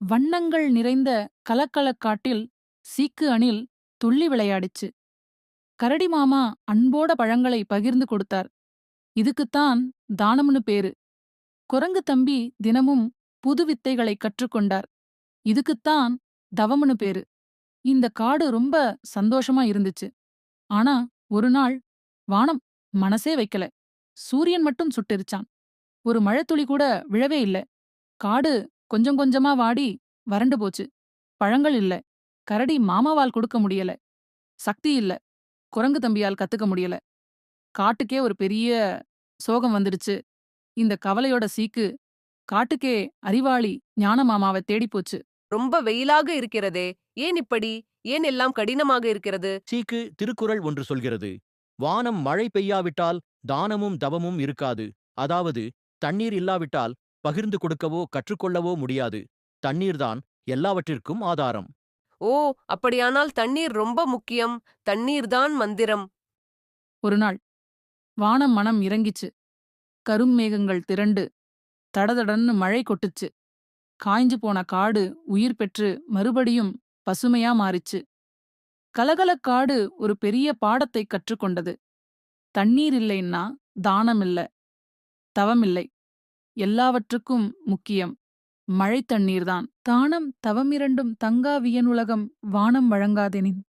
வண்ணங்கள் நிறைந்த கலக்கலக்காட்டில் சீக்கு அணில் துள்ளி விளையாடிச்சு. கரடி மாமா அன்போட பழங்களை பகிர்ந்து கொடுத்தார். இதுக்குத்தான் தானம்னு பேரு. குரங்கு தம்பி தினமும் புது வித்தைகளை கற்றுக்கொண்டார். இதுக்குத்தான் தவம்னு பேரு. இந்த காடு ரொம்ப சந்தோஷமா இருந்துச்சு. ஆனா ஒரு நாள் வானம் மனசே வைக்கல. சூரியன் மட்டும் சுட்டெரிச்சான். ஒரு மழைத்துளி கூட விழவே இல்ல. காடு கொஞ்சம் கொஞ்சமா வாடி வறண்டு போச்சு. பழங்கள் இல்ல. கரடி மாமாவால் கொடுக்க முடியல. சக்தி இல்ல. குரங்கு தம்பியால் கத்துக்க முடியல. காட்டுக்கே ஒரு பெரிய சோகம் வந்துடுச்சு. இந்த கவலையோட சீக்கு காட்டுக்கே அறிவாளி ஞான மாமாவை தேடிப் போச்சு. ரொம்ப வெயிலாக இருக்கிறதே. ஏன் இப்படி? ஏன் எல்லாம் கடினமாக இருக்கிறது? சீக்கு திருக்குறள் ஒன்று சொல்கிறது. வானம் மழை பெய்யாவிட்டால் தானமும் தவமும் இருக்காது. அதாவது தண்ணீர் இல்லாவிட்டால் பகிர்ந்து கொடுக்கவோ கற்றுக்கொள்ளவோ முடியாது. தண்ணீர்தான் எல்லாவற்றிற்கும் ஆதாரம். ஓ, அப்படியானால் தண்ணீர் ரொம்ப முக்கியம். தண்ணீர்தான் மந்திரம். ஒரு நாள் வானம் மனம் இறங்கிச்சு. கரும்மேகங்கள் திரண்டு தடதடன்னு மழை கொட்டுச்சு. காய்ஞ்சு போன காடு உயிர் பெற்று மறுபடியும் பசுமையா மாறிச்சு. கலகலக்காடு ஒரு பெரிய பாடத்தை கற்றுக்கொண்டது. தண்ணீர் இல்லைன்னா தானம் இல்ல, தவம் இல்லை. எல்லாவற்றுக்கும் முக்கியம் மழை தண்ணீர்தான். தானம் தவமிரண்டும் தங்கா வியனுலகம் வானம் வழங்காதெனின்